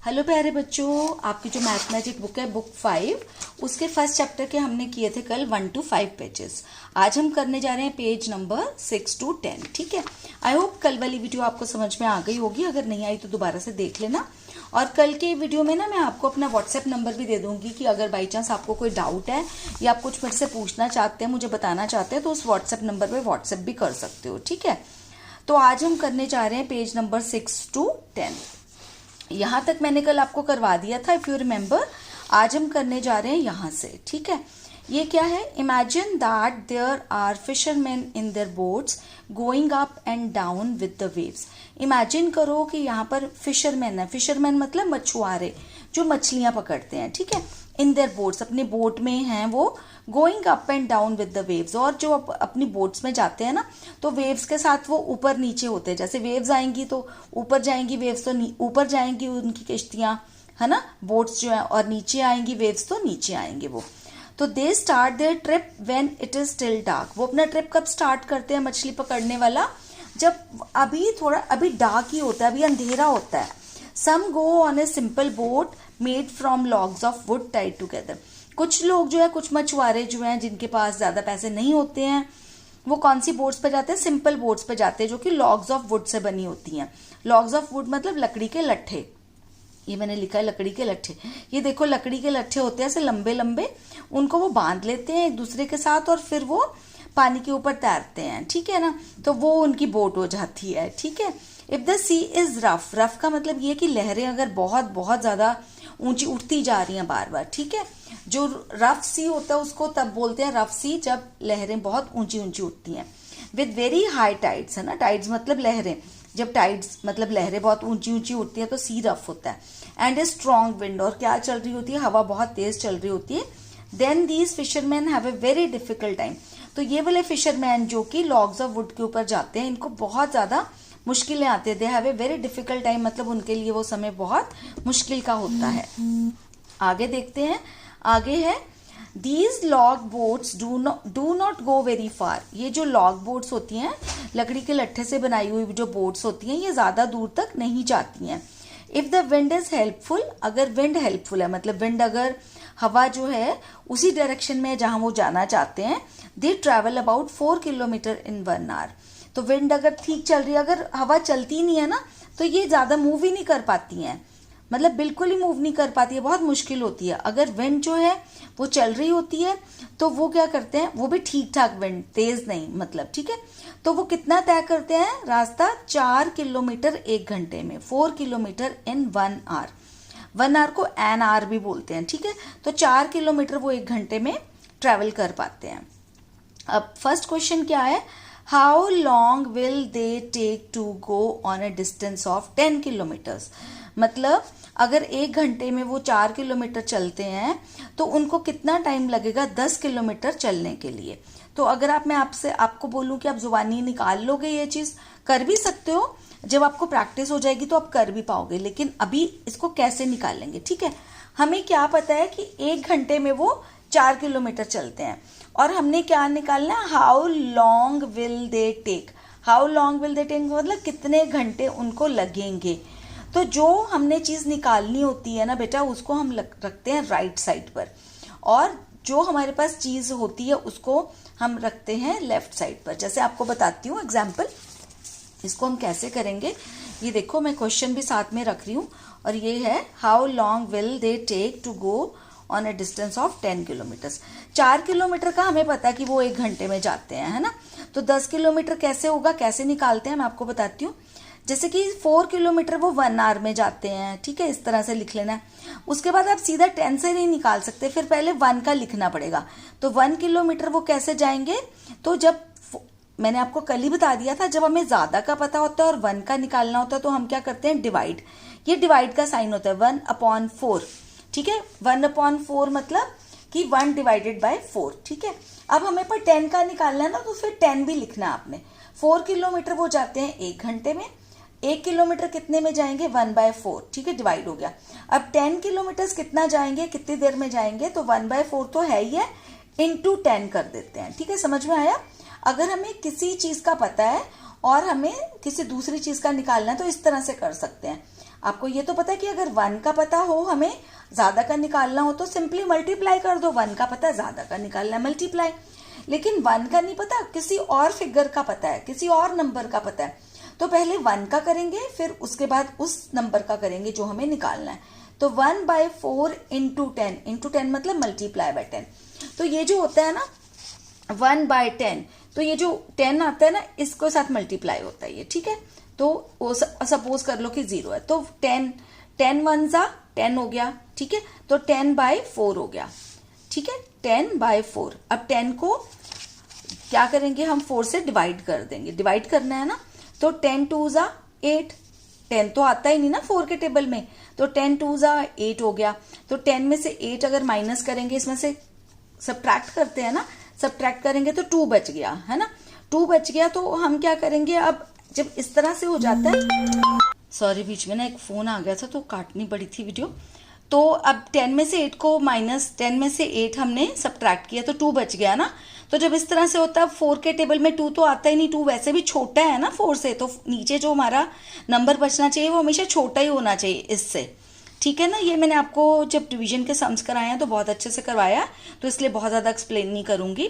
Hello प्यारे बच्चों, आपकी जो मैथमेटिक बुक है बुक 5 उसके फर्स्ट चैप्टर के हमने किए थे कल 1 to 5 पेजेस। आज हम करने जा रहे हैं पेज नंबर 6 to 10। ठीक है, आई होप कल वाली वीडियो आपको समझ में आ गई होगी। अगर नहीं आई तो दोबारा से देख लेना। और कल के वीडियो में ना मैं आपको अपना व्हाट्सएप नंबर भी दे दूंगी कि अगर बाई चांस आपको कोई डाउट है या आप कुछ मेरे से पूछना चाहते हैं, मुझे बताना चाहते हैं, तो उस व्हाट्सएप नंबर पर व्हाट्सएप भी कर सकते हो। ठीक है, तो आज हम करने जा रहे हैं पेज नंबर 6 to 10। यहां तक मैंने कल आपको करवा दिया था, इफ यू रिमेम्बर। आज हम करने जा रहे हैं यहां से। ठीक है, ये क्या है? Imagine that there are fisherman in their boats going up and down with the waves. Imagine करो कि यहाँ पर फिशरमैन है। फिशरमैन मतलब मछुआरे जो मछलियां पकड़ते हैं। ठीक है, इन देयर बोट्स, अपने बोट में हैं वो, going up and down with the waves. और जो अपनी बोट्स में जाते हैं ना, तो वेव्स के साथ वो ऊपर नीचे होते हैं। जैसे वेव्स आएंगी तो ऊपर जाएंगी, वेव्स तो ऊपर जाएंगी उनकी किश्तियां, है ना, बोट्स जो है, और नीचे आएंगी वेव्स तो नीचे आएंगे वो। तो they start their trip when it is still dark. वो अपना ट्रिप कब स्टार्ट करते हैं मछली पकड़ने वाला? जब अभी डार्क ही होता है, अभी अंधेरा होता है। Some go on a simple boat made from logs of wood tied together. कुछ लोग जो है, कुछ मछुआरे जो हैं जिनके पास ज्यादा पैसे नहीं होते हैं, वो कौन सी बोट्स पे जाते हैं? सिंपल बोट्स पे जाते हैं जो कि लॉग्स ऑफ वुड से बनी होती हैं। लॉग्स ऑफ वुड मतलब लकड़ी के लट्ठे। ये मैंने लिखा है लकड़ी के लट्ठे। ये देखो लकड़ी के लट्ठे होते हैं ऐसे लंबे लंबे, उनको वो बांध लेते हैं एक दूसरे के साथ और फिर वो पानी के ऊपर तैरते हैं। ठीक है ना, तो वो उनकी बोट हो जाती है। ठीक है, if the sea is rough, rough का मतलब ये कि लहरें अगर बहुत बहुत ज्यादा ऊंची उठती जा रही हैं बार बार। ठीक है, जो रफ सी होता है उसको तब बोलते हैं रफ सी, जब लहरें बहुत ऊंची ऊंची उठती हैं। विद वेरी हाई टाइड्स, है ना, टाइड्स मतलब लहरें, जब टाइड्स मतलब लहरें बहुत ऊंची ऊंची उठती है तो सी रफ होता है। एंड ए स्ट्रॉन्ग विंड, और क्या चल रही होती है? हवा बहुत तेज चल रही होती है। Then these fisherman have a very difficult time. तो ये वाले फिशरमैन जो कि लॉग्स ऑफ वुड के ऊपर जाते हैं, इनको बहुत ज्यादा मुश्किलें आती है। They have a very difficult time, मतलब उनके लिए वो समय बहुत मुश्किल का होता है। आगे देखते हैं, आगे है these log boats do not go very far. ये जो लॉग बोट्स होती हैं, लकड़ी के लट्ठे से बनाई हुई जो बोट्स होती हैं, ये ज्यादा दूर तक नहीं जाती हैं। If the wind is helpful, अगर विंड हेल्पफुल है, मतलब विंड अगर हवा जो है उसी डायरेक्शन में जहां वो जाना चाहते हैं, they travel about 4 kilometre in 1 hour. तो विंड अगर ठीक चल रही है, अगर हवा चलती नहीं है ना, तो ये ज्यादा मूव ही नहीं कर पाती हैं, मतलब बिल्कुल ही मूव नहीं कर पाती है, बहुत मुश्किल होती है। अगर विंड जो है वो चल रही होती है तो वो क्या करते हैं, वो भी ठीक ठाक विंड, तेज नहीं मतलब, ठीक है, तो वो कितना तय करते हैं रास्ता? 4 किलोमीटर 1 घंटे में, 4 किलोमीटर इन 1 आवर। 1 आवर को एन आवर भी बोलते हैं। ठीक है, तो 4 किलोमीटर वो 1 घंटे में ट्रेवल कर पाते हैं। अब फर्स्ट क्वेश्चन क्या है? How long will they take to go on a distance of 10 kilometres. मतलब अगर 1 घंटे में वो 4 किलोमीटर चलते हैं तो उनको कितना टाइम लगेगा 10 किलोमीटर चलने के लिए। तो अगर मैं आपको बोलूं कि आप जुबानी निकाल लोगे, ये चीज कर भी सकते हो, जब आपको प्रैक्टिस हो जाएगी तो आप कर भी पाओगे, लेकिन अभी इसको कैसे निकालेंगे? ठीक है, हमें क्या पता है कि 1 घंटे में वो 4 किलोमीटर चलते हैं, और हमने क्या निकालना है? How long will they take. How long will they take मतलब कितने घंटे उनको लगेंगे। तो जो हमने चीज निकालनी होती है ना बेटा, उसको हम रखते हैं राइट साइड पर, और जो हमारे पास चीज होती है उसको हम रखते हैं लेफ्ट साइड पर। जैसे आपको बताती हूँ एग्जाम्पल, इसको हम कैसे करेंगे। ये देखो, मैं क्वेश्चन भी साथ में रख रही हूँ, और ये है how long will they take to go on a distance of 10 kilometre. 4 kilometre का हमें पता है कि वो 1 घंटे में जाते हैं, है ना। तो 10 किलोमीटर कैसे होगा, कैसे निकालते हैं, मैं आपको बताती हूँ। जैसे कि 4 किलोमीटर वो 1 आवर में जाते हैं। ठीक है, इस तरह से लिख लेना है। उसके बाद आप सीधा 10 से नहीं निकाल सकते, फिर पहले 1 का लिखना पड़ेगा। तो 1 किलोमीटर वो कैसे जाएंगे? तो जब मैंने आपको कल ही बता दिया था, जब हमें ज्यादा का पता होता है और 1 का निकालना होता है तो हम क्या करते हैं? डिवाइड। ये डिवाइड का साइन होता है 1/4। ठीक है, 1/4 मतलब कि 1 डिवाइडेड बाय 4। ठीक है, अब हमें पर 10 का निकालना है ना, तो फिर 10 भी लिखना है आपने। 4 किलोमीटर वो जाते हैं 1 घंटे में, 1 किलोमीटर कितने में जाएंगे? 1/4। ठीक है, डिवाइड हो गया। अब 10 किलोमीटर कितना जाएंगे, कितनी देर में जाएंगे? तो 1/4 तो है ही है, इंटू 10 कर देते हैं। ठीक है, समझ में आया? अगर हमें किसी चीज का पता है और हमें किसी दूसरी चीज का निकालना है तो इस तरह से कर सकते हैं। आपको ये तो पता है कि अगर 1 का पता हो, हमें ज्यादा का निकालना हो तो सिंपली मल्टीप्लाई कर दो। 1 का पता है, ज्यादा का निकालना है, मल्टीप्लाई। लेकिन 1 का नहीं पता, किसी और फिगर का पता है, किसी और नंबर का पता है, तो पहले 1 का करेंगे, फिर उसके बाद उस नंबर का करेंगे जो हमें निकालना है। तो 1/4 इंटू 10 मतलब मल्टीप्लाई बाय 10। तो ये जो होता है ना 1/10, तो ये जो 10 आता है ना, इसको साथ मल्टीप्लाई होता है ये, ठीक है। तो सपोज कर लो कि 0 है, तो 10 1 जा 10 हो गया, ठीक है। तो 10/4 हो गया, ठीक है, 10/4। अब 10 को क्या करेंगे हम, 4 से डिवाइड कर देंगे, डिवाइड करना है ना। तो 10 2 जा 8, 10 तो आता ही नहीं ना 4 के टेबल में, तो 10 2 जा 8 हो गया। तो 10 में से 8 अगर माइनस करेंगे, इसमें से सब्ट्रैक्ट करते हैं ना, सब्ट्रैक्ट करेंगे तो 2 बच गया, है ना, 2 बच गया। तो हम क्या करेंगे, अब जब इस तरह से हो जाता है, सॉरी बीच में ना एक फोन आ गया था तो काटनी पड़ी थी वीडियो। तो अब 10 में से 8 को माइनस 10 में से 8 हमने सब्ट्रैक्ट किया तो 2 बच गया ना। तो जब इस तरह से होता है, 4 के टेबल में 2 तो आता ही नहीं, 2 वैसे भी छोटा है ना 4 से, तो नीचे जो हमारा नंबर बचना चाहिए वो हमेशा छोटा ही होना चाहिए इससे, ठीक है ना। ये मैंने आपको जब डिवीजन के सम्स कराए हैं तो बहुत अच्छे से करवाया, तो इसलिए बहुत ज़्यादा एक्सप्लेन नहीं करूंगी।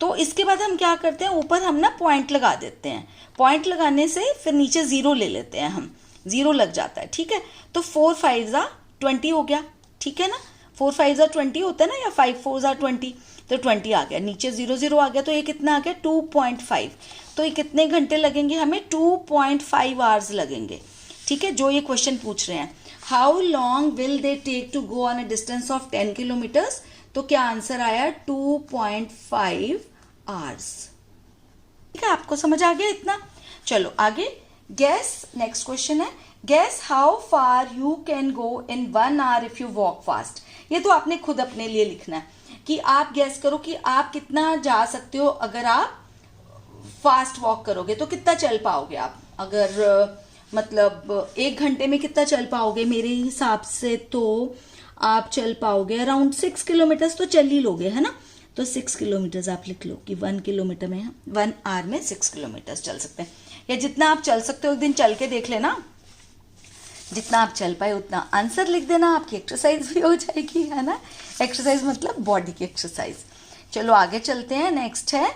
तो इसके बाद हम क्या करते हैं, ऊपर हम ना पॉइंट लगा देते हैं, पॉइंट लगाने से फिर नीचे 0 ले लेते हैं हम, 0 लग जाता है, ठीक है। तो 4 5 जा 20 हो गया, ठीक है ना, 4 5 जा 20 होता है ना, या 5 4 जा 20, तो 20 आ गया, नीचे 0 0 आ गया। तो ये कितना आ गया 2.5। तो ये कितने घंटे लगेंगे हमें, 2.5 आवर्स लगेंगे, ठीक है, जो ये क्वेश्चन पूछ रहे हैं। How long will they take to go on a distance of 10 kilometres. तो क्या आंसर आया 2.5 आवर्स, ठीक है। आपको समझ आ गया इतना। चलो आगे, गैस, नेक्स्ट क्वेश्चन है, gas how far you can go in 1 hour if you walk fast. ये तो आपने खुद अपने लिए लिखना है कि आप गैस करो कि आप कितना जा सकते हो, अगर आप फास्ट वॉक करोगे तो कितना चल पाओगे आप, अगर मतलब 1 घंटे में कितना चल पाओगे। मेरे हिसाब से तो आप चल पाओगे अराउंड 6 किलोमीटर्स तो चल ही लोगे, है ना। तो 6 किलोमीटर्स आप लिख लो कि 1 किलोमीटर में 1 आवर में 6 किलोमीटर्स चल सकते हैं, या जितना आप चल सकते हो एक दिन चल के देख लेना, जितना आप चल पाए उतना आंसर लिख देना, आपकी एक्सरसाइज भी हो जाएगी, है ना। एक्सरसाइज मतलब बॉडी की एक्सरसाइज। चलो आगे चलते हैं, नेक्स्ट है,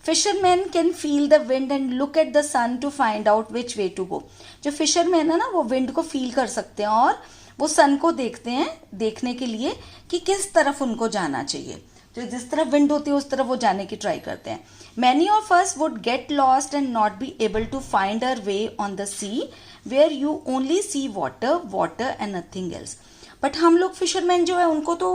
fisherman can feel the wind and look at the sun to find out which way to go. जो फिशरमैन है ना, वो विंड को फील कर सकते हैं और वो सन को देखते हैं, देखने के लिए कि किस तरफ उनको जाना चाहिए। तो जिस तरफ विंड होती है उस तरफ वो जाने की ट्राई करते हैं। Many of us would get lost and not be able to find our way on the sea where you only see water water and nothing else. But हम लोग फिशरमैन जो है उनको तो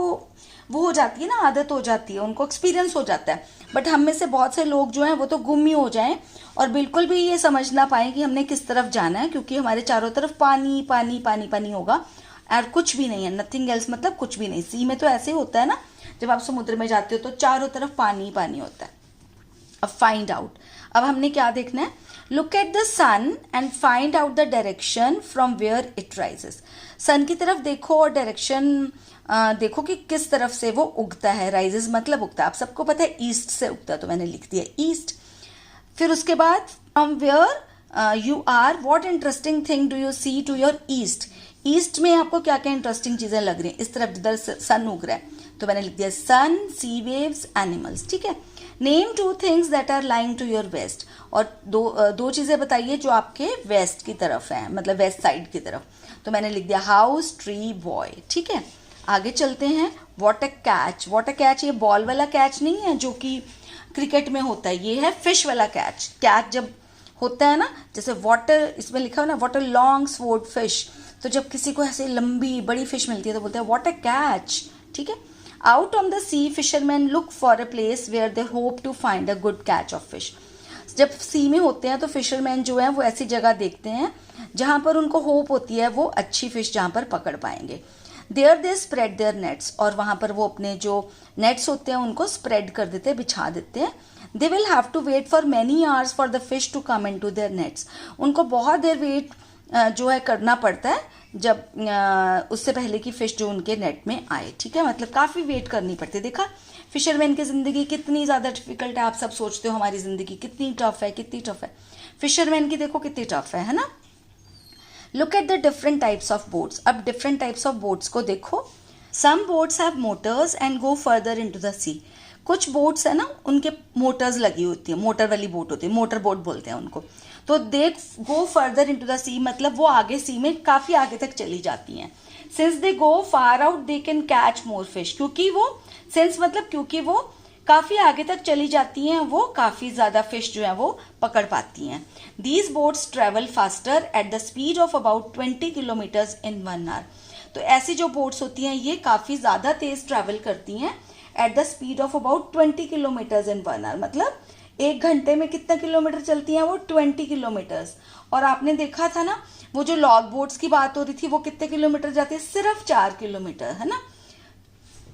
वो हो जाती है ना, आदत हो जाती है, उनको एक्सपीरियंस हो जाता है। बट हम में से बहुत से लोग जो हैं वो तो गुम ही हो जाएं और बिल्कुल भी ये समझ ना पाए कि हमने किस तरफ जाना है, क्योंकि हमारे चारों तरफ पानी पानी पानी पानी होगा और कुछ भी नहीं है, नथिंग एल्स मतलब कुछ भी नहीं। सी में तो ऐसे होता है ना, जब आप समुद्र में जाते हो तो चारों तरफ पानी ही पानी होता है। अब फाइंड आउट, अब हमने क्या देखना है, look at the sun and find out the direction from where it rises. Sun की तरफ देखो और डायरेक्शन देखो कि किस तरफ से वो उगता है। राइजेस मतलब उगता है, आप सबको पता है ईस्ट से उगता है, तो मैंने लिख दिया ईस्ट। फिर उसके बाद from where you are what interesting thing do you see to your east. East में आपको क्या क्या इंटरेस्टिंग चीजें लग रही हैं, इस तरफ जिधर सन उग रहा है, तो मैंने लिख दिया सन, सी वेव्स, एनिमल्स, ठीक है। Name 2 things that are lying to your west, और दो चीजें बताइए जो आपके वेस्ट की तरफ है, मतलब वेस्ट साइड की तरफ, तो मैंने लिख दिया हाउस, ट्री, बॉय, ठीक है। आगे चलते हैं, what a catch. What a catch, ये बॉल वाला कैच नहीं है जो कि क्रिकेट में होता है, ये है फिश वाला कैच। कैच जब होता है ना, जैसे वाटर, इसमें लिखा हो ना what a long sword fish, तो जब किसी को ऐसे लंबी बड़ी फिश मिलती है तो बोलते हैं व्हाट अ कैच, ठीक है। Out on the sea fisherman look for a place where they hope to find a good catch of fish. जब सी में होते हैं तो फिशरमैन जो है वो ऐसी जगह देखते हैं जहां पर उनको होप होती है वो अच्छी फिश जहां पर पकड़ पाएंगे। There they spread their nets, और वहां पर वो अपने जो नेट्स होते हैं उनको स्प्रेड कर देते हैं, बिछा देते हैं। They will have to wait for many hours for the fish to come in to their nets. उनको बहुत देर वेट जो है करना पड़ता है जब उससे पहले कि फिश जो उनके नेट में आए, ठीक है, मतलब काफी वेट करनी पड़ती है। देखा फिशरमैन की जिंदगी कितनी ज्यादा डिफिकल्ट है, आप सब सोचते हो हमारी जिंदगी कितनी टफ है, कितनी टफ है, फिशरमैन की देखो कितनी टफ है ना। Look at the different types of boats. अब डिफरेंट टाइप्स ऑफ बोट्स को देखो। Some boats have motors and go further into the sea. कुछ बोट्स है ना, उनके मोटर्स लगी होती है, मोटर वाली बोट होती है, मोटर बोट बोलते हैं उनको। तो they go further into the सी, मतलब वो आगे सी में काफी आगे तक चली जाती हैं। Since they go far out they can catch more fish, क्योंकि वो सिंस मतलब क्योंकि वो काफी आगे तक चली जाती हैं, वो काफी ज्यादा फिश जो है वो पकड़ पाती हैं। These boats travel faster at the speed of about 20 kilometres in 1 hour. तो ऐसी जो बोट्स होती हैं ये काफी ज्यादा तेज ट्रेवल करती हैं at the speed of about 20 kilometres in 1 hour, मतलब 1 घंटे में कितना किलोमीटर चलती हैं वो 20 किलोमीटर्स। और आपने देखा था ना वो जो लॉग बोट्स की बात हो रही थी वो कितने किलोमीटर जाती है, सिर्फ 4 किलोमीटर, है ना।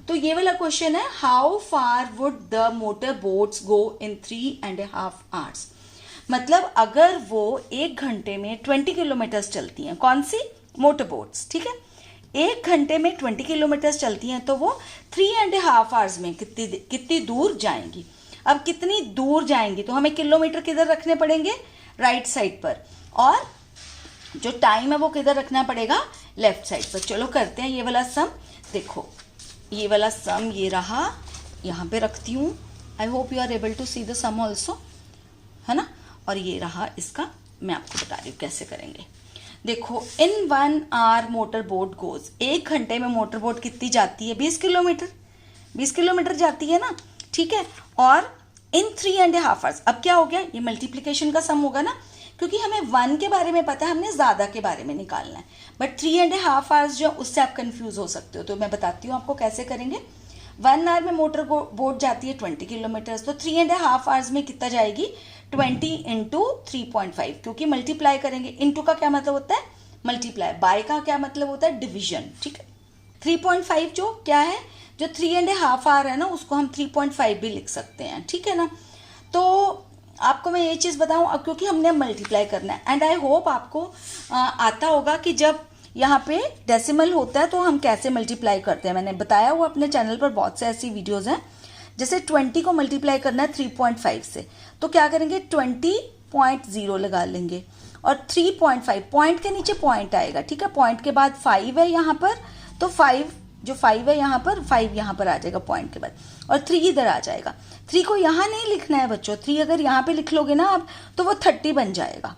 तो ये वाला क्वेश्चन है, how far would the motor boats go in 3.5 hours. मतलब अगर वो 1 घंटे में 20 किलोमीटर चलती हैं, कौन सी, मोटर बोट्स, ठीक है, 1 घंटे में 20 किलोमीटर चलती हैं, तो वो 3.5 आवर्स में कितनी दूर जाएंगी। अब कितनी दूर जाएंगी तो हमें किलोमीटर किधर रखने पड़ेंगे, राइट साइड पर, और जो टाइम है वो किधर रखना पड़ेगा, लेफ्ट साइड पर। चलो करते हैं ये वाला सम। देखो ये वाला सम ये रहा, यहाँ पे रखती हूँ। I hope you are able to see the sum also, है ना। और ये रहा इसका, मैं आपको बता रही हूँ कैसे करेंगे। देखो इन 1 आवर मोटर बोट गोज, 1 घंटे में मोटर बोट कितनी जाती है, 20 किलोमीटर, 20 किलोमीटर जाती है ना, ठीक है। और इन 3.5 आवर्स, अब क्या हो गया, ये मल्टीप्लीकेशन का सम होगा ना, क्योंकि हमें 1 के बारे में पता है, हमने ज्यादा के बारे में निकालना है। बट 3.5 आवर्स जो, उससे आप कंफ्यूज हो सकते हो, तो मैं बताती हूँ आपको कैसे करेंगे। 1 आवर में मोटर बोट जाती है 20 किलोमीटर, तो 3.5 आवर्स में कितना जाएगी, 20 इंटू 3.5, क्योंकि मल्टीप्लाई करेंगे। इंटू का क्या मतलब होता है, मल्टीप्लाई, बाय का क्या मतलब होता है, डिविजन, ठीक है। 3.5 जो क्या है, जो 3.5 आवर है ना, उसको हम 3.5 भी लिख सकते हैं, ठीक है ना। तो आपको मैं ये चीज बताऊं, अब क्योंकि हमने मल्टीप्लाई करना है, एंड आई होप आपको आता होगा कि जब यहाँ पे डेसिमल होता है तो हम कैसे मल्टीप्लाई करते हैं। मैंने बताया हुआ अपने चैनल पर बहुत से ऐसी वीडियोस हैं। जैसे 20 को मल्टीप्लाई करना है 3.5 से, तो क्या करेंगे, 20.0 लगा लेंगे, और 3.5 पॉइंट के नीचे पॉइंट आएगा, ठीक है। पॉइंट के बाद 5 है यहाँ पर, तो 5 जो 5 है यहाँ पर, 5 यहाँ पर आ जाएगा पॉइंट के बाद, और 3 इधर आ जाएगा। 3 को यहाँ नहीं लिखना है बच्चों, 3 अगर यहाँ पे लिख लोगे ना आप, तो वो 30 बन जाएगा।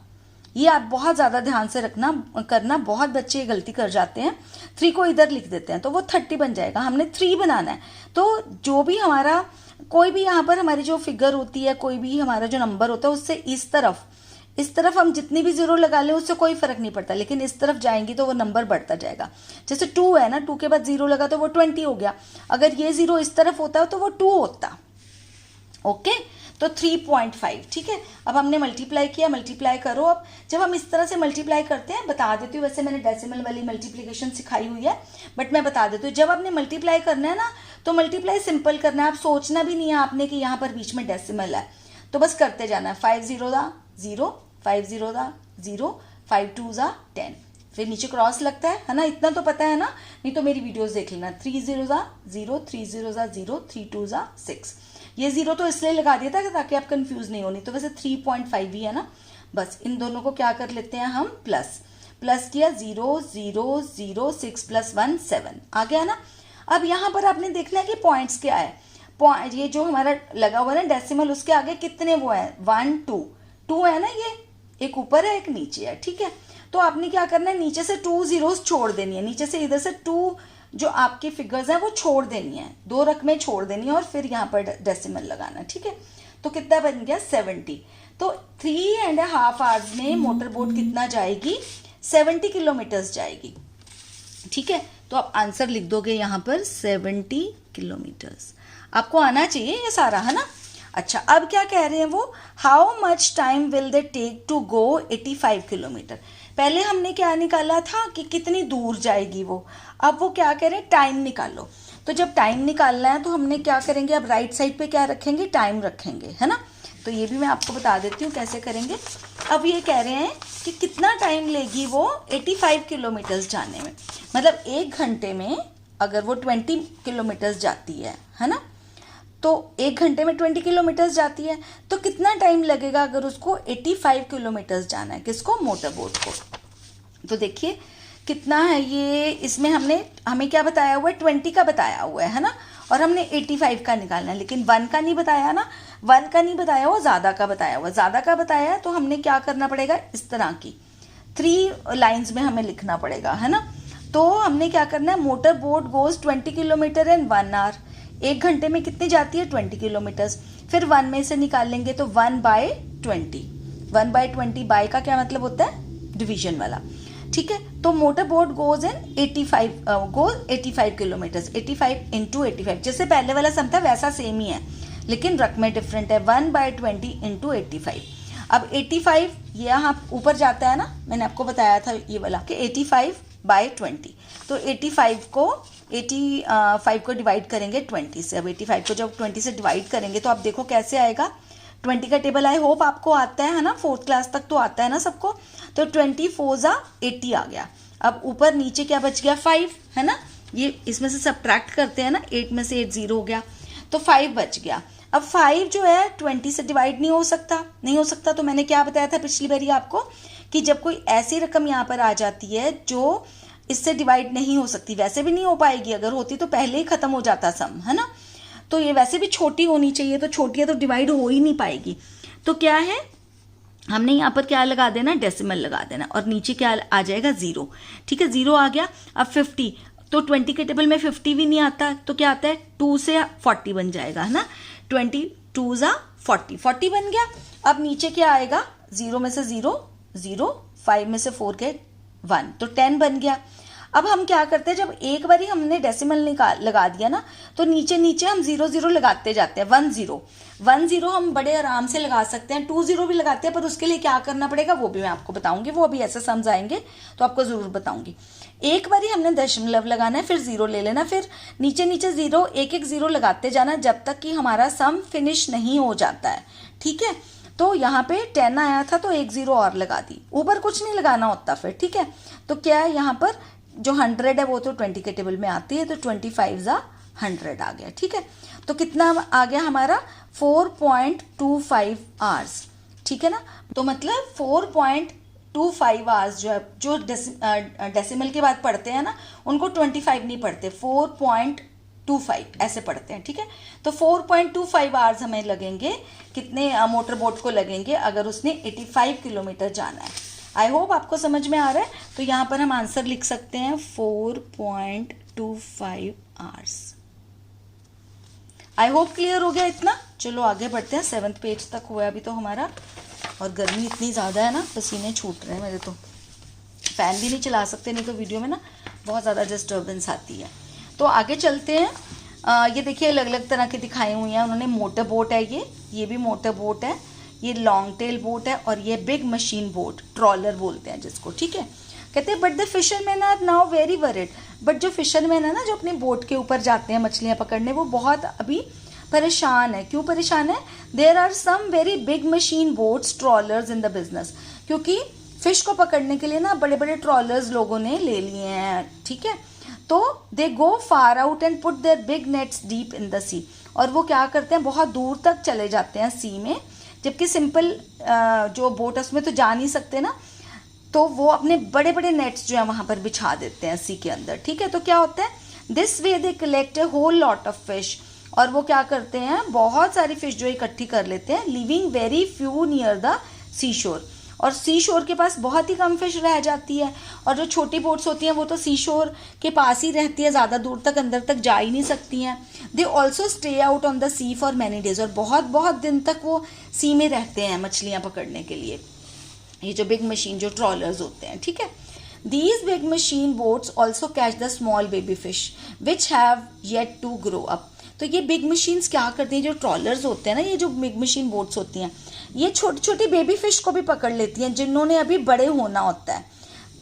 ये आप बहुत ज्यादा ध्यान से रखना करना, बहुत बच्चे ये गलती कर जाते हैं, 3 को इधर लिख देते हैं, तो वो 30 बन जाएगा। हमने 3 बनाना है, तो जो भी हमारा कोई भी यहाँ पर हमारी जो फिगर होती है, कोई भी हमारा जो नंबर होता है, उससे इस तरफ हम जितनी भी 0 लगा लें उससे कोई फर्क नहीं पड़ता, लेकिन इस तरफ जाएंगी तो वो नंबर बढ़ता जाएगा। जैसे 2 है ना, 2 के बाद 0 लगा तो वो 20 हो गया। अगर ये 0 इस तरफ होता तो वो 2 होता, ओके। तो 3.5, ठीक है। अब हमने मल्टीप्लाई किया, मल्टीप्लाई करो। अब जब हम इस तरह से मल्टीप्लाई करते हैं, बता देती हूँ, वैसे मैंने डेसिमल वाली मल्टीप्लीकेशन सिखाई हुई है, बट मैं बता देती हूँ, जब आपने मल्टीप्लाई करना है ना, तो मल्टीप्लाई सिंपल करना है, आप सोचना भी नहीं है आपने कि यहाँ पर बीच में डेसिमल है, तो बस करते जाना है। 5 0 0, 5 0 0, 5 2 10, फिर नीचे क्रॉस लगता है ना, इतना तो पता है ना, नहीं तो मेरी वीडियोस देख लेना। 3 0 0, 3 0 0, 3 2 6। ये 0 तो इसलिए लगा दिया था ताकि आप कंफ्यूज नहीं होनी, तो वैसे 3.5 ही है ना। बस इन दोनों को क्या कर लेते हैं हम, प्लस किया, 0 0 0, 6 + 1 7 आ गया ना। अब यहाँ पर आपने देखना है कि पॉइंट्स क्या है, पॉइंट ये जो हमारा लगा हुआ है ना डेसिमल, उसके आगे कितने वो है, 1 2 है ना, ये एक ऊपर है एक नीचे है, ठीक है। तो आपने क्या करना है, नीचे से 2 zeros छोड़ देनी है, नीचे से इधर से 2 जो आपकी फिगर्स हैं वो छोड़ देनी है, 2 रकमें छोड़ देनी है, और फिर यहाँ पर डेसिमल लगाना, ठीक है। तो कितना बन गया, 70। तो 3.5 आवर्स में मोटर बोट कितना जाएगी, 70 किलोमीटर जाएगी, ठीक है। तो आप आंसर लिख दोगे यहाँ पर 70 किलोमीटर। आपको आना चाहिए ये सारा, है ना। अच्छा, अब क्या कह रहे हैं वो, how much time will they take to go 85 kilometre. पहले हमने क्या निकाला था कि कितनी दूर जाएगी वो, अब वो क्या कह रहे हैं, टाइम निकालो। तो जब टाइम निकालना है तो हमने क्या करेंगे, अब राइट साइड पे क्या रखेंगे, टाइम रखेंगे, है ना। तो ये भी मैं आपको बता देती हूँ कैसे करेंगे। अब ये कह रहे हैं कि कितना टाइम लेगी वो 85 किलोमीटर जाने में, मतलब 1 घंटे में अगर वो 20 किलोमीटर जाती है ना, तो 1 घंटे में 20 किलोमीटर जाती है, तो कितना टाइम लगेगा अगर उसको 85 किलोमीटर जाना है, किसको, मोटर बोट को। तो देखिए कितना है ये, इसमें हमें क्या बताया हुआ है, 20 का बताया हुआ है ना, और हमने 85 का निकालना है, लेकिन 1 का नहीं बताया ना, 1 का नहीं बताया हुआ, ज़्यादा का बताया हुआ, ज़्यादा का बताया है, तो हमने क्या करना पड़ेगा, इस तरह की 3 लाइन्स में हमें लिखना पड़ेगा, है ना। तो हमने क्या करना है, motor boat goes 20 kilometre in 1 hour, 1 घंटे में कितनी जाती है, 20 किलोमीटर्स। फिर 1 में से निकाल लेंगे तो 1/20, 1/20 बाय का क्या मतलब होता है, डिवीजन वाला, ठीक है। तो motor boat goes in 85 kilometres, 85 into 85, जैसे पहले वाला सम था वैसा सेम ही है, लेकिन रकमें डिफरेंट है, 1/20 इंटू 85। अब 85 ये यहाँ ऊपर जाता है ना, मैंने आपको बताया था ये वाला कि 85/20, तो 85 को डिवाइड करेंगे 20 से। अब 85 को जब 20 से डिवाइड करेंगे तो आप देखो कैसे आएगा, 20 का टेबल आई होप आपको आता है ना, 4th क्लास तक तो आता है ना सबको। तो 24 80 आ गया। अब ऊपर नीचे क्या बच गया, 5, है ना, ये इसमें से सब्ट्रैक्ट करते हैं ना, 8 में से 8 0 हो गया, तो 5 बच गया। अब 5 जो है 20 से डिवाइड नहीं हो सकता, तो मैंने क्या बताया था पिछली बारी आपको कि जब कोई ऐसी रकम यहाँ पर आ जाती है जो इससे डिवाइड नहीं हो सकती, वैसे भी नहीं हो पाएगी, अगर होती तो पहले ही खत्म हो जाता सम, है ना। तो ये वैसे भी छोटी होनी चाहिए, तो छोटी है तो डिवाइड हो ही नहीं पाएगी। तो क्या है, हमने यहाँ पर क्या लगा देना, डेसिमल लगा देना, और नीचे क्या आ जाएगा, 0, ठीक है, 0 आ गया। अब 50, तो 20 के टेबल में 50 भी नहीं आता, तो क्या आता है, 2 से 40 बन जाएगा, है ना, 22 40, 40 बन गया। अब नीचे क्या आएगा, 0 में से 0 0, 5 में से 4 के 1, तो 10 बन गया। अब हम क्या करते हैं, जब एक बारी हमने डेसिमल लगा दिया ना, तो नीचे नीचे हम 0 0 लगाते जाते हैं, 1 0 हम बड़े आराम से लगा सकते हैं, 2 0 भी लगाते हैं, पर उसके लिए क्या करना पड़ेगा वो भी मैं आपको बताऊंगी, वो अभी ऐसे समझाएंगे तो आपको जरूर बताऊंगी। एक बारी हमने दशमलव लगाना है, फिर 0 ले लेना, फिर नीचे नीचे 0 एक 0 लगाते जाना जब तक कि हमारा सम फिनिश नहीं हो जाता है, ठीक है। तो यहाँ पे 10 आया था तो 1 0 और लगा दी, ऊपर कुछ नहीं लगाना होता फिर, ठीक है। तो क्या है, यहाँ पर जो 100 है वो तो 20 के टेबल में आती है, तो 25 100 आ गया, ठीक है। तो कितना आ गया हमारा, 4.25 आवर्स, ठीक है ना। तो मतलब 4.25 आवर्स जो डेसिमल के बाद पढ़ते हैं ना, उनको 25 नहीं पढ़ते, 4.25 ऐसे पढ़ते हैं, ठीक है। तो 4.25 आवर्स हमें लगेंगे, कितने मोटर बोट को लगेंगे अगर उसने 85 किलोमीटर जाना है। आई होप आपको समझ में आ रहा है। तो यहाँ पर हम आंसर लिख सकते हैं 4.25 आवर्स। आई होप क्लियर हो गया इतना। चलो आगे बढ़ते हैं, 7th पेज तक हुआ अभी तो हमारा, और गर्मी इतनी ज़्यादा है ना, पसीने छूट रहे हैं मेरे तो, फैन भी नहीं चला सकते, नहीं तो वीडियो में ना बहुत ज़्यादा डिस्टर्बेंस आती है। तो आगे चलते हैं। ये देखिए अलग अलग तरह की दिखाई हुई हैं उन्होंने, मोटर बोट है ये भी मोटर बोट है, ये लॉन्ग टेल बोट है, और ये बिग मशीन बोट, ट्रॉलर बोलते हैं जिसको, ठीक है। कहते हैं but the fisherman are now very worried, but जो फिशरमैन है ना, जो अपनी बोट के ऊपर जाते हैं मछलियां पकड़ने, वो बहुत अभी परेशान है। क्यों परेशान है, there are some very big machine boats trawlers in the business, क्योंकि फिश को पकड़ने के लिए ना बड़े बड़े ट्रॉलर्स लोगों ने ले लिए हैं, ठीक है। तो they go far out and put their big nets deep in the sea, और वो क्या करते हैं, बहुत दूर तक चले जाते हैं सी में, जबकि सिंपल जो बोट है उसमें तो जा नहीं सकते ना, तो वो अपने बड़े बड़े नेट्स जो है वहां पर बिछा देते हैं सी के अंदर, ठीक है। तो क्या होता है, this way they collect a whole lot of fish, और वो क्या करते हैं, बहुत सारी फिश जो इकट्ठी कर लेते हैं, living very few near the sea shore, और सी शोर के पास बहुत ही कम फिश रह जाती है। और जो छोटी बोट्स होती हैं वो तो सी शोर के पास ही रहती है, ज़्यादा दूर तक अंदर तक जा ही नहीं सकती हैं। They also stay out on the sea for many days, और बहुत बहुत दिन तक वो सी में रहते हैं मछलियाँ पकड़ने के लिए, ये जो बिग मशीन जो ट्रॉलर्स होते हैं, ठीक है। These big machine boats also catch the small baby fish which have yet to grow up. तो ये बिग मशीन्स क्या करती हैं, जो ट्रॉलर्स होते हैं ना, ये जो बिग मशीन बोट्स होती हैं, ये छोटी छोटी बेबी फिश को भी पकड़ लेती हैं जिन्होंने अभी बड़े होना होता है।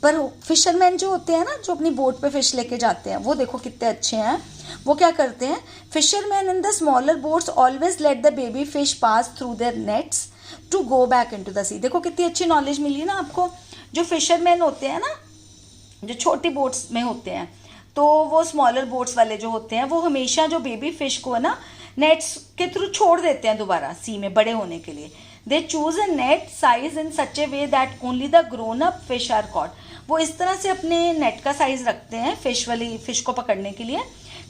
पर फिशरमैन जो होते हैं ना, जो अपनी बोट पे फिश लेके जाते हैं, वो देखो कितने अच्छे हैं। वो क्या करते हैं, fisherman in the smaller boats always let the baby fish pass through their nets to go back into the sea. देखो कितनी अच्छी नॉलेज मिली ना आपको। जो फिशरमैन होते हैं ना, जो छोटी बोट्स में होते हैं, तो वो स्मॉलर बोट्स वाले जो होते हैं, वो हमेशा जो बेबी फिश को ना नेट्स के थ्रू छोड़ देते हैं दोबारा सी में बड़े होने के लिए। They choose a net size in such a way that only the grown up fish are caught. वो इस तरह से अपने नेट का साइज रखते हैं फिश को पकड़ने के लिए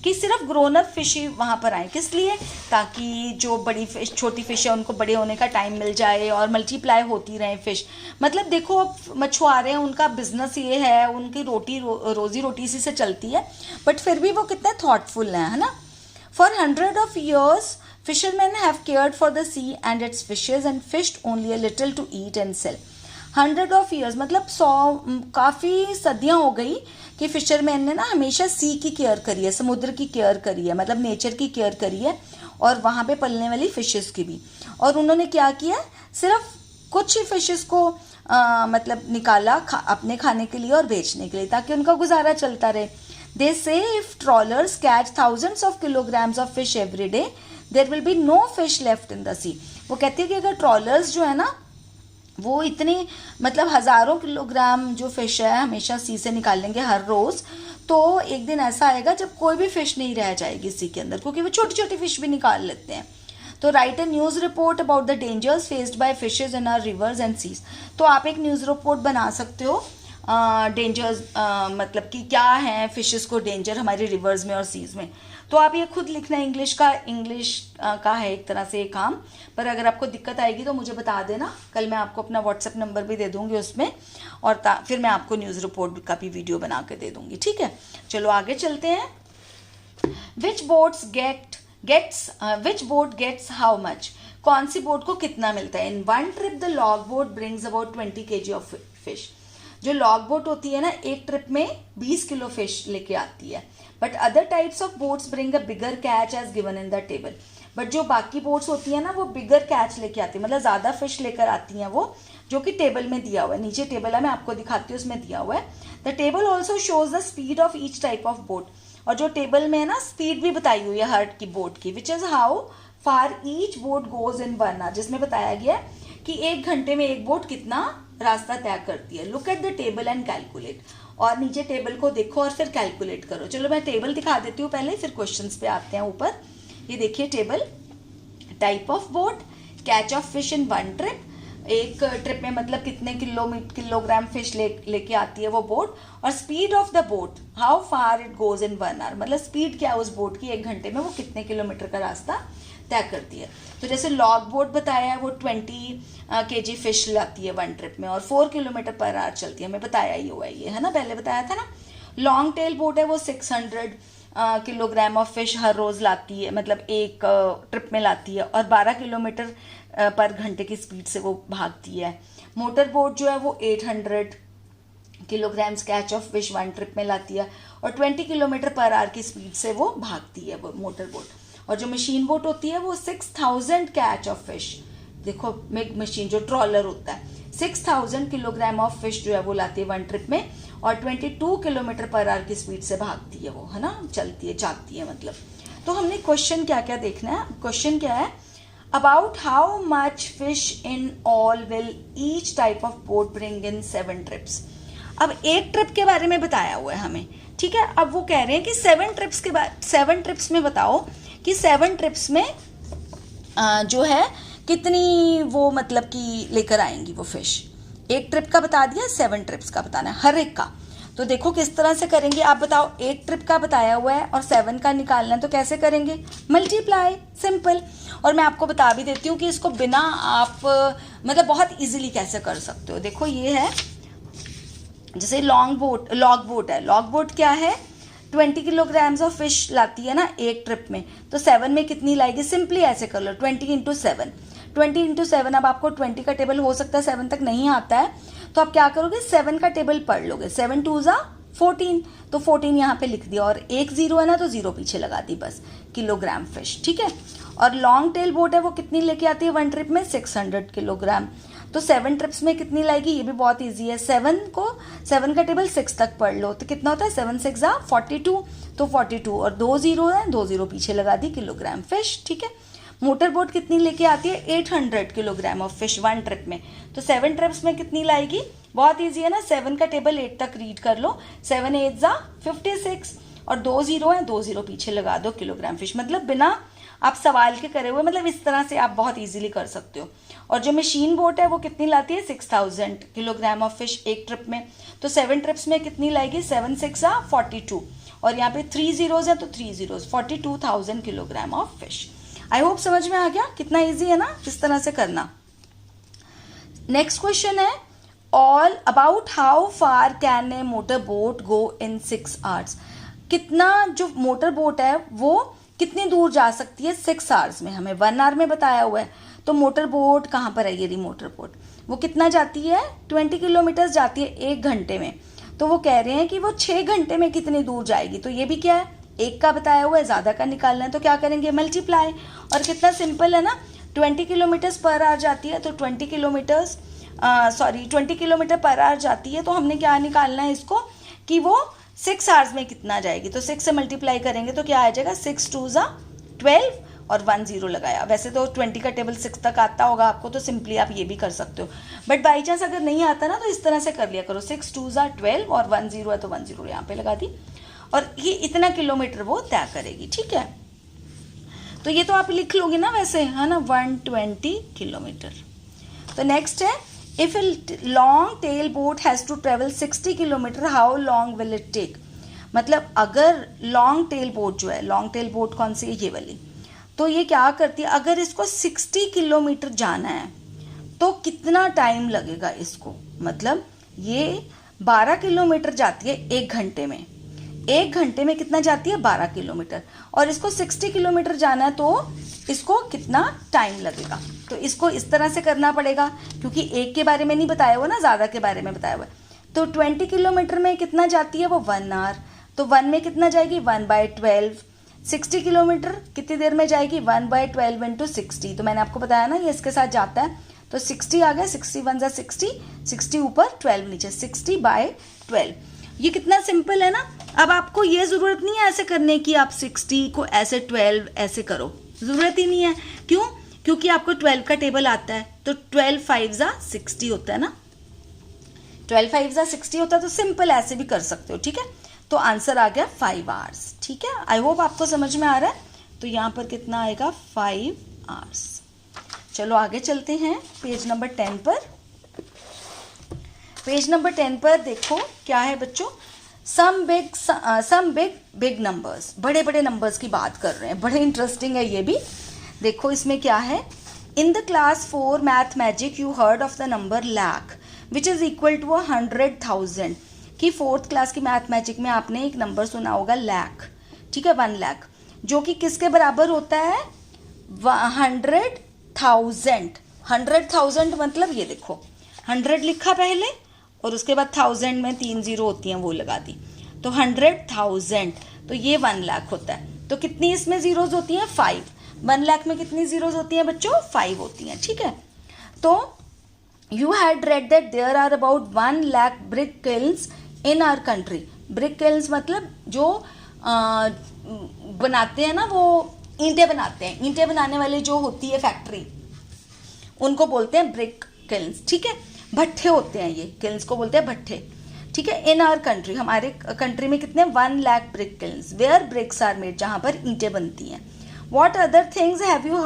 कि सिर्फ ग्रोन अप फिश ही वहाँ पर आए। किस लिए? ताकि जो बड़ी फिश छोटी फिश है उनको बड़े होने का टाइम मिल जाए और मल्टीप्लाई होती रहें फिश। मतलब देखो, अब मछुआरे हैं, उनका बिजनेस ये है, उनकी रोजी रोटी इसी से चलती है, बट फिर भी वो कितने थॉटफुल हैं, है ना। For 100 of years fishermen have cared for the sea and its fishes and fished only a little to eat and sell. 100 of years मतलब 100 काफ़ी सदियाँ हो गई कि फिशरमैन ने ना हमेशा सी की केयर करी है, समुद्र की केयर करी है, मतलब नेचर की केयर करी है, और वहाँ पे पलने वाली फिशेस की भी। और उन्होंने क्या किया, सिर्फ कुछ ही फिशेस को मतलब निकाला अपने खाने के लिए और बेचने के लिए, ताकि उनका गुजारा चलता रहे। They say if trawlers catch thousands of kilograms of fish every day, there will be no fish left in the sea. वो कहती है कि अगर ट्रॉलर्स जो है ना वो इतनी मतलब हज़ारों किलोग्राम जो फिश है हमेशा सी से निकालेंगे हर रोज़, तो एक दिन ऐसा आएगा जब कोई भी फिश नहीं रह जाएगी सी के अंदर, क्योंकि वो छोटी छोटी फिश भी निकाल लेते हैं। तो write a news report about the dangers faced by fishes in our rivers and seas. तो आप एक न्यूज़ रिपोर्ट बना सकते हो डेंजर्स मतलब कि क्या है फिशेस को डेंजर हमारे रिवर्स में और सीज में। तो आप ये खुद लिखना, इंग्लिश का है एक तरह से काम, पर अगर आपको दिक्कत आएगी तो मुझे बता देना, कल मैं आपको अपना व्हाट्सएप नंबर भी दे दूंगी उसमें, और फिर मैं आपको न्यूज़ रिपोर्ट का भी वीडियो बना के दे दूंगी, ठीक है। चलो आगे चलते हैं। विच बोट गेट्स हाउ मच, कौन सी बोट को कितना मिलता है। In one trip the log boat brings about 20 kg of fish. जो लॉग बोट होती है ना, एक ट्रिप में 20 किलो फिश लेके आती है। But other types of boats bring a bigger catch as given in the table. But जो बाकी बोट्स होती है ना वो बिगर कैच लेके आती है, मतलब ज़्यादा फिश लेकर आती हैं वो, जो कि टेबल में दिया हुआ है। नीचे टेबल है, मैं आपको दिखाती हूँ, उसमें दिया हुआ है। The table also shows the speed of each type of boat. और जो टेबल में है ना स्पीड भी बताई हुई है हर की बोट की, which is how far each boat goes in 1 hour, जिसमें बताया गया है कि 1 घंटे में एक बोट कितना रास्ता तय करती है। Look at the table and calculate. और नीचे टेबल को देखो और फिर कैलकुलेट करो। चलो मैं टेबल दिखा देती हूँ पहले, फिर क्वेश्चंस पे आते हैं ऊपर। ये देखिए table, type of boat, catch of fish in 1 trip, एक ट्रिप में मतलब कितने किलोग्राम फिश लेके आती है वो बोट, और speed of the boat, how far it goes in 1 hour, मतलब स्पीड क्या है उस बोट की, 1 घंटे में वो कितने किलोमीटर का रास्ता तय करती है। तो जैसे लॉग बोट बताया है वो 20 kg फिश लाती है 1 ट्रिप में और 4 किलोमीटर पर आवर चलती है, हमें बताया ही हुआ है ना, पहले बताया था ना। लॉन्ग टेल बोट है वो 600 किलोग्राम ऑफ फिश हर रोज लाती है, मतलब एक ट्रिप में लाती है, और 12 किलोमीटर पर घंटे की स्पीड से वो भागती है। मोटर बोट जो है वो 800 kilograms catch of fish 1 trip में लाती है और 20 किलोमीटर पर आवर की स्पीड से वो भागती है वो मोटर बोट। और जो मशीन बोट होती है वो 6000 कैच ऑफ फिश, देखो मशीन जो ट्रॉलर होता है 6000 किलोग्राम ऑफ फिश जो है वो लाती है 1 ट्रिप में, और 22 किलोमीटर पर आवर की स्पीड से भागती है वो, है ना, चलती है, जागती है मतलब। तो हमने क्वेश्चन क्या क्या देखना है। क्वेश्चन क्या है, about how much fish in all will each type of boat bring in 7 trips. अब एक ट्रिप के बारे में बताया हुआ है हमें, ठीक है। अब वो कह रहे हैं कि 7 ट्रिप्स में बताओ कि 7 ट्रिप्स में जो है कितनी वो मतलब कि लेकर आएंगी वो फिश। एक ट्रिप का बता दिया, 7 ट्रिप्स का बताना है हर एक का। तो देखो किस तरह से करेंगे, आप बताओ। एक ट्रिप का बताया हुआ है और 7 का निकालना है, तो कैसे करेंगे, मल्टीप्लाई, सिंपल। और मैं आपको बता भी देती हूँ कि इसको बिना आप मतलब बहुत इजीली कैसे कर सकते हो। देखो ये है, जैसे लॉग बोट है, लॉग बोट क्या है, 20 किलोग्राम्स ऑफ फिश लाती है ना एक ट्रिप में, तो 7 में कितनी लाएगी, सिंपली ऐसे कर लो 20 × 7। 20 × 7, अब आपको 20 का टेबल हो सकता है 7 तक नहीं आता है, तो आप क्या करोगे, 7 का टेबल पढ़ लोगे। 7 2 ज़ा 14, तो 14 यहाँ पे लिख दिया, और एक 0 है ना तो 0 पीछे लगा दी बस, किलोग्राम फिश, ठीक है। और लॉन्ग टेल बोट है वो कितनी लेके आती है 1 ट्रिप में, 600 किलोग्राम। तो 7 ट्रिप्स में कितनी लाएगी, ये भी बहुत इजी है। 7 का टेबल 6 तक पढ़ लो, तो कितना होता है, 7 6 ज़ा 42, तो 42 और 2 0 है, 2 0 पीछे लगा दी, किलोग्राम फिश, ठीक है। मोटर बोट कितनी लेके आती है, 800 किलोग्राम ऑफ फिश 1 ट्रिप में, तो 7 ट्रिप्स में कितनी लाएगी, बहुत ईजी है ना। 7 का टेबल 8 तक रीड कर लो, 7 8 ज़ा 56, और 2 जीरो है, 2 जीरो पीछे लगा दो, किलोग्राम फिश। मतलब बिना आप सवाल के करे हुए, मतलब इस तरह से आप बहुत इजीली कर सकते हो। और जो मशीन बोट है वो कितनी लाती है, 6000 किलोग्राम ऑफ फिश एक ट्रिप में। तो 7 ट्रिप्स में कितनी लाएगी, 7 6 42, और यहाँ पे 3 जीरोज है तो 3 zeros, 42,000 kilogram of fish. I hope समझ में आ गया, कितना इजी है ना इस तरह से करना। नेक्स्ट क्वेश्चन है, all about how far can a motor boat go in 6 hours. कितना जो मोटर बोट है वो कितनी दूर जा सकती है 6 आवर्स में, हमें 1 आवर में बताया हुआ है। तो मोटर बोट कहाँ पर है, ये रही मोटर बोट, वो कितना जाती है, 20 किलोमीटर जाती है 1 घंटे में। तो वो कह रहे हैं कि वो 6 घंटे में कितनी दूर जाएगी। तो ये भी क्या है, एक का बताया हुआ है, ज़्यादा का निकालना है, तो क्या करेंगे, मल्टीप्लाई। और कितना सिंपल है ना, 20 किलोमीटर्स पर आवर जाती है, तो 20 किलोमीटर पर आवर जाती है। तो हमने क्या निकालना है इसको, कि वो 6 आवर्स में कितना जाएगी। तो 6 से मल्टीप्लाई करेंगे तो क्या आ जाएगा, 6 2 = 12 और 1 0 लगाया। वैसे तो 20 का टेबल 6 तक आता होगा आपको, तो सिंपली आप ये भी कर सकते हो, बट बाई चांस अगर नहीं आता ना तो इस तरह से कर लिया करो, 6 2 = 12 और 1 0 है तो 1 0 यहाँ पे लगा दी, और ये इतना किलोमीटर वो तय करेगी। ठीक है, तो ये तो आप लिख लोगे ना वैसे, है ना, 120 किलोमीटर। तो नेक्स्ट है, if a long tail boat has to travel 60 kilometre, how long will it take. मतलब अगर लॉन्ग टेल बोट जो है, लॉन्ग टेल बोट कौन सी है, ये वाली, तो ये क्या करती है, अगर इसको 60 किलोमीटर जाना है तो कितना टाइम लगेगा इसको। मतलब ये 12 किलोमीटर जाती है 1 घंटे में, 1 घंटे में कितना जाती है, 12 किलोमीटर, और इसको 60 किलोमीटर जाना है तो इसको कितना टाइम लगेगा। तो इसको इस तरह से करना पड़ेगा, क्योंकि एक के बारे में नहीं बताया हुआ ना, ज़्यादा के बारे में बताया हुआ है। तो 20 किलोमीटर में कितना जाती है वो, 1 आवर, तो 1 में कितना जाएगी, 1/12। 60 किलोमीटर कितनी देर में जाएगी, 1/12 इंटू 60। तो मैंने आपको बताया ना ये इसके साथ जाता है, तो 60 आ गया, 60 1 = 60, 60 ऊपर 12 नीचे, 60/12। ये कितना सिंपल है ना। अब आपको ये ज़रूरत नहीं है ऐसे करने की, आप 60 को ऐसे 12 ऐसे करो, ज़रूरत ही नहीं है। क्यों, क्योंकि आपको 12 का टेबल आता है, तो 12 5 = 60 होता है ना, 12 5 = 60 होता है, तो सिंपल ऐसे भी कर सकते हो। ठीक है, तो आंसर आ गया 5 आवर्स। ठीक है, आई होप आपको समझ में आ रहा है। तो यहाँ पर कितना आएगा, 5 आवर्स। चलो आगे चलते हैं पेज नंबर 10 पर। पेज नंबर 10 पर देखो क्या है बच्चों, सम बिग नंबर्स, बड़े बड़े नंबर्स की बात कर रहे हैं, बड़े इंटरेस्टिंग है ये भी। देखो इसमें क्या है, in the class 4 math magic you heard of the number lakh which is equal to 100,000। कि 4th क्लास की मैथ मैजिक में आपने एक नंबर सुना होगा लाख, ठीक है, 1 लाख, जो कि किसके बराबर होता है, 100,000। 100,000 मतलब ये देखो 100 लिखा पहले और उसके बाद 1000 में 3 0 होती हैं वो लगा दी, तो 100,000, तो ये 1 लाख होता है। तो कितनी इसमें जीरोज होती हैं, 5। 1 लाख में कितनी जीरोज होती हैं बच्चों, 5 होती हैं। ठीक है, तो you had read that there are about 1 lakh brick kilns in our country. Brick kilns मतलब जो बनाते हैं ना, वो ईंटें बनाते हैं, ईंटें बनाने वाले जो होती है फैक्ट्री, उनको बोलते हैं ब्रिक किल्न्स। ठीक है, भट्ठे होते हैं ये, किल्न्स को बोलते हैं भट्ठे। ठीक है, इन आवर कंट्री, हमारे कंट्री में कितने, 1 lakh brick kilns where bricks are made, जहाँ पर ईंटें बनती हैं। What other things have you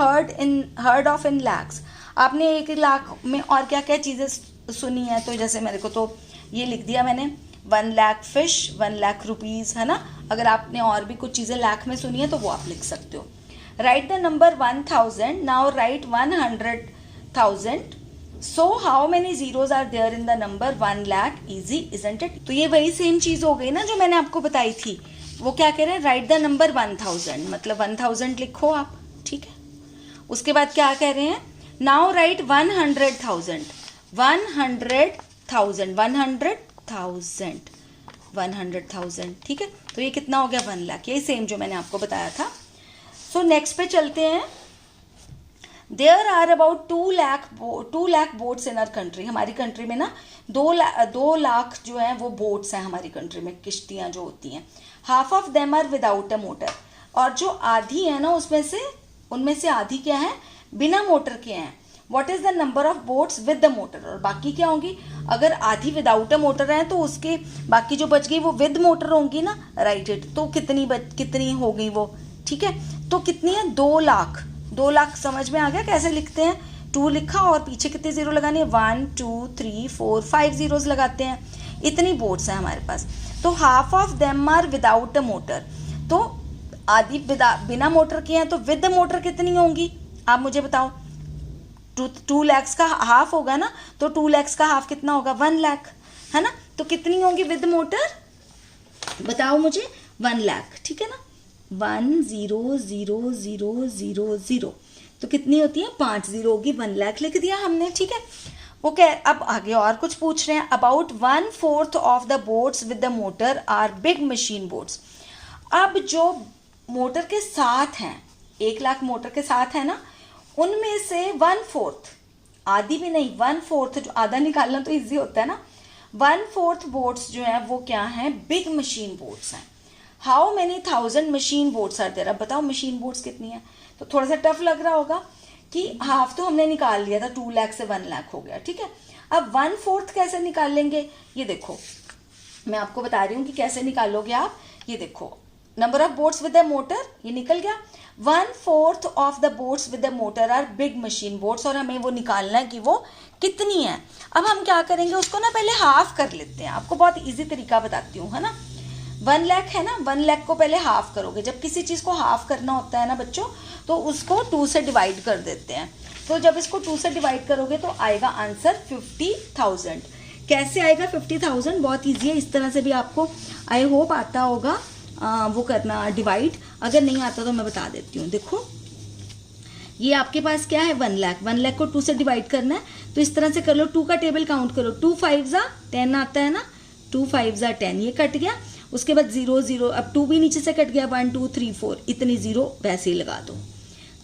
heard of in lakhs. आपने 1 लाख में और क्या क्या चीज़ें सुनी है, तो जैसे मेरे को तो ये लिख दिया मैंने, 1 लाख फिश, 1 लाख रुपीज़, है ना। अगर आपने और भी कुछ चीज़ें लाख में सुनी है तो वो आप लिख सकते हो। Write the number 1000, now write 100,000, so how many zeros are there in the number 1 lakh, easy isn't it. तो ये वही सेम चीज़ हो गई ना जो मैंने आपको बताई थी। वो क्या कह रहे हैं, राइट द नंबर 1000, मतलब 1000 लिखो आप। ठीक है, उसके बाद क्या कह रहे हैं, नाउ राइट 100,000, 100,000। ठीक है, तो ये कितना हो गया, 1 लाख, यही सेम जो मैंने आपको बताया था। सो नेक्स्ट पे चलते हैं। There are about 2 lakh boats in our country. हमारी कंट्री में ना 2 लाख जो है वो बोट्स हैं हमारी कंट्री में, किश्तियाँ जो होती हैं। Half of them are without a motor, और जो आधी है ना उनमें से आधी क्या है, बिना मोटर के हैं। What is the number of boats with the motor, और बाकी क्या होंगी, अगर आधी विदाउट अ मोटर है तो उसके बाकी जो बच गई वो विद मोटर होंगी ना, राइट इट। तो कितनी हो गई वो, ठीक है। तो कितनी है, 2 लाख। 2 लाख समझ में आ गया कैसे लिखते हैं, 2 लिखा और पीछे कितनी जीरो लगानी है, 1 2 3 4 5 जीरोस लगाते हैं। इतनी बोट्स हैं हमारे पास। तो half of them are without a motor, तो आधी बिना मोटर के हैं, तो विद द मोटर कितनी होंगी आप मुझे बताओ। 2 lakhs का हाफ होगा ना, तो 2 lakhs का हाफ कितना होगा, 1 लाख, है ना। तो कितनी होंगी विद मोटर, बताओ मुझे, 1 लाख, ठीक है ना। 1 0 0 0 0 0, तो कितनी होती है, 5 जीरो होगी, 1 लाख लिख दिया हमने, ठीक है। ओके, अब आगे और कुछ पूछ रहे हैं। About 1/4 of the boats with the motor are big machine boats. अब जो मोटर के साथ हैं, 1 लाख मोटर के साथ है ना, उनमें से 1/4, आधी भी नहीं, 1/4, जो आधा निकालना तो इजी होता है ना, 1/4 बोट्स जो है वो क्या है, बिग मशीन बोट्स हैं। How many 1000 machine boats are there. अब बताओ मशीन बोट्स कितनी है, तो थोड़ा सा टफ लग रहा होगा कि हाफ तो हमने निकाल लिया था, 2 लाख से 1 लाख हो गया, ठीक है। अब 1/4 कैसे निकाल लेंगे, ये देखो मैं आपको बता रही हूँ कि कैसे निकालोगे आप। ये देखो, number of boats with the motor, ये निकल गया। 1/4 of the boats with the motor are big machine boats, और हमें वो निकालना है कि वो कितनी है। अब हम क्या करेंगे, उसको ना पहले हाफ कर लेते हैं, आपको बहुत इजी तरीका बताती हूँ, है ना। 1 लाख है ना, 1 लाख को पहले हाफ करोगे। जब किसी चीज़ को हाफ करना होता है ना बच्चों, तो उसको 2 से डिवाइड कर देते हैं। तो जब इसको 2 से डिवाइड करोगे तो आएगा आंसर 50,000। कैसे आएगा 50,000, बहुत ईजी है, इस तरह से भी आपको आई होप आता होगा वो करना डिवाइड। अगर नहीं आता तो मैं बता देती हूँ। देखो ये आपके पास क्या है, 1 लाख, 1 लाख को 2 से डिवाइड करना है, तो इस तरह से कर लो। 2 का टेबल काउंट करो, 2 5 10 आता है ना, 2 5 10, ये कट गया। उसके बाद 0 0, अब 2 भी नीचे से कट गया, 1 2 3 4, इतनी जीरो वैसे ही लगा दो।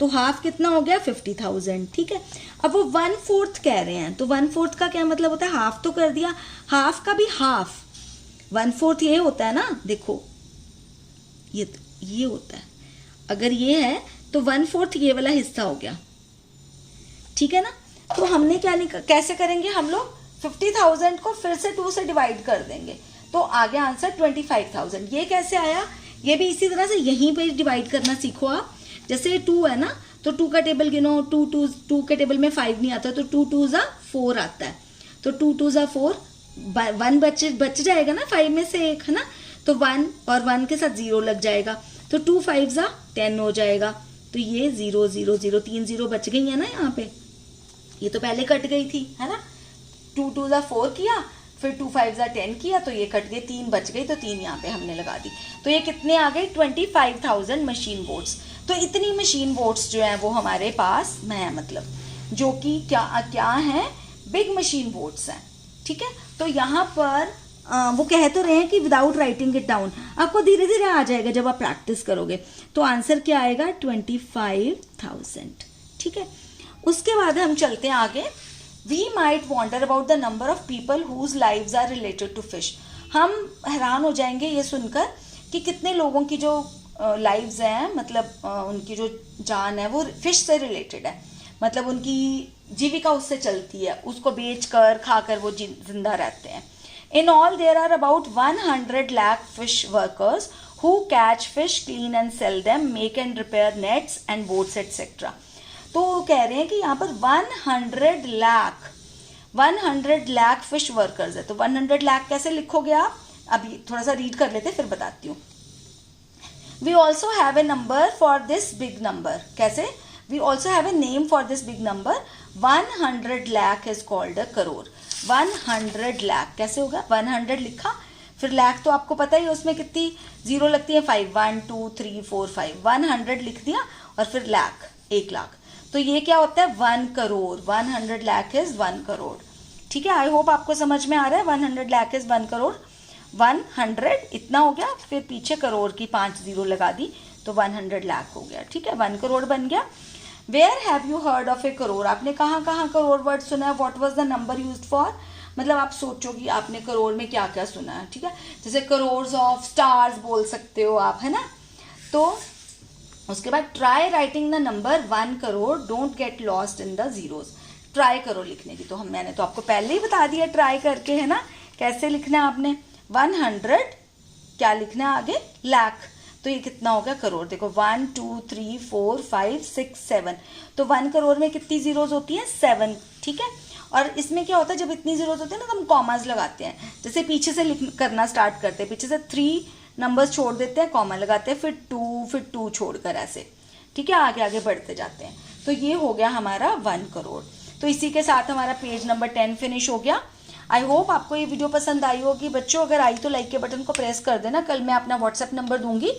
तो हाफ कितना हो गया, 50,000, ठीक है। अब वो 1/4 कह रहे हैं, तो 1/4 का क्या मतलब होता है, हाफ तो कर दिया, हाफ का भी हाफ, 1/4 ये होता है ना, देखो ये होता है, अगर ये है तो 1/4 ये वाला हिस्सा हो गया, ठीक है ना। तो हमने कैसे करेंगे हम लोग, 50,000 को फिर से 2 से डिवाइड कर देंगे, तो आगे आंसर 25,000। ये कैसे आया, ये भी इसी तरह से यहीं पे डिवाइड करना सीखो आप। जैसे 2 है ना, तो 2 का टेबल गिनो, 2 के टेबल में 5 नहीं आता, तो 2 2 4 आता है, तो 2 2 4, 1 बच जाएगा ना 5 में से 1, है ना। तो 1 और 1 के साथ 0 लग जाएगा, तो 2 5 10 हो जाएगा। तो ये 0 0 0, 3 0 बच गई है ना यहाँ पे, ये तो पहले कट गई थी, है ना। 2 2 4 किया, फिर 2 5 10 किया, तो ये कट गई, 3 बच गई, तो 3 यहाँ पे हमने लगा दी। तो ये कितने आ गए, 25,000 मशीन बोट्स। तो इतनी मशीन बोट्स जो है वो हमारे पास है, मतलब जो कि क्या है, बिग मशीन बोट्स हैं, ठीक है। तो यहाँ पर वो कह तो रहे हैं कि विदाउट राइटिंग इट डाउन, आपको धीरे धीरे आ जाएगा जब आप प्रैक्टिस करोगे। तो आंसर क्या आएगा, 25,000, ठीक है। उसके बाद हम चलते हैं आगे। We might wonder about the number of people whose lives are related to fish. हम हैरान हो जाएंगे ये सुनकर कि कितने लोगों की जो लाइव्स हैं, मतलब उनकी जो जान है वो फिश से रिलेटेड है, मतलब उनकी जीविका उससे चलती है, उसको बेचकर खाकर वो जिंदा रहते हैं। In all, there are about 100 lakh fish workers who catch fish, clean and sell them, make and repair nets and boats, etc. तो कह रहे हैं कि यहाँ पर 100 लाख फिश वर्कर्स है। तो 100 लाख कैसे लिखोगे आप, अभी थोड़ा सा रीड कर लेते फिर बताती हूँ। We also have a number for this big number. कैसे, we also have a name for this big number. 100 lakh is called a crore. 100 lakh कैसे होगा, 100 लिखा, फिर लाख तो आपको पता ही, उसमें कितनी जीरो लगती है, 5 1 2 3 4 5, 100 लिख दिया, और फिर लाख, 1 लाख। तो ये क्या होता है, 1 करोड़। 100 लाख इज 1 करोड़, ठीक है। आई होप आपको समझ में आ रहा है। 100 लाख इज 1 करोड़। 100 इतना हो गया, फिर पीछे करोड़ की 5 जीरो लगा दी, तो 100 लाख हो गया, ठीक है, 1 करोड़ बन गया। Where have you heard of a crore, आपने कहाँ कहाँ करोड़ वर्ड सुना है, what was the number used for, मतलब आप सोचो कि आपने करोड़ में क्या क्या सुना है, ठीक है। जैसे करोड़ ऑफ स्टार्स बोल सकते हो आप, है ना। तो उसके बाद try writing the number 1 crore, don't get lost in the zeros. Try करो लिखने की। तो मैंने तो आपको पहले ही बता दिया ट्राई करके, है ना, कैसे लिखना है आपने। 100 क्या लिखना है आगे, लाख। तो ये कितना हो गया, करोड़। देखो 1 2 3 4 5 6 7, तो 1 करोड़ में कितनी जीरोज होती हैं, 7, ठीक है। और इसमें क्या होता है, जब इतनी जीरोज होती है ना तो हम कॉमास लगाते हैं। जैसे पीछे से करना स्टार्ट करते हैं, पीछे से 3 नंबर्स छोड़ देते हैं, कॉमा लगाते हैं, फिर 2 छोड़कर ऐसे, ठीक है, आगे आगे बढ़ते जाते हैं। तो ये हो गया हमारा 1 करोड़। तो इसी के साथ हमारा पेज नंबर 10 फिनिश हो गया। आई होप आपको ये वीडियो पसंद आई होगी बच्चों। अगर आई तो लाइक के बटन को प्रेस कर देना। कल मैं अपना व्हाट्सएप नंबर दूंगी,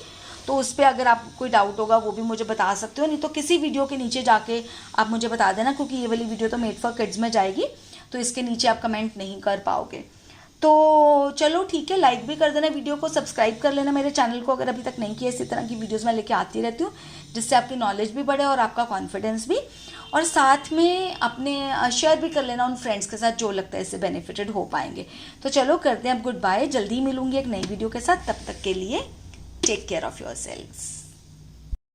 तो उस पर अगर आपको कोई डाउट होगा वो भी मुझे बता सकते हो, नहीं तो किसी वीडियो के नीचे जाके आप मुझे बता देना, क्योंकि ये वाली वीडियो तो मेड फॉर किड्स में जाएगी, तो इसके नीचे आप कमेंट नहीं कर पाओगे। तो चलो ठीक है, लाइक भी कर देना वीडियो को, सब्सक्राइब कर लेना मेरे चैनल को अगर अभी तक नहीं किया। इसी तरह की वीडियोस मैं लेके आती रहती हूँ, जिससे आपकी नॉलेज भी बढ़े और आपका कॉन्फिडेंस भी। और साथ में अपने शेयर भी कर लेना उन फ्रेंड्स के साथ जो लगता है इससे बेनिफिटेड हो पाएंगे। तो चलो करते हैं अब गुड बाय, जल्दी मिलूंगी एक नई वीडियो के साथ। तब तक के लिए टेक केयर ऑफ़ योरसेल्व्स।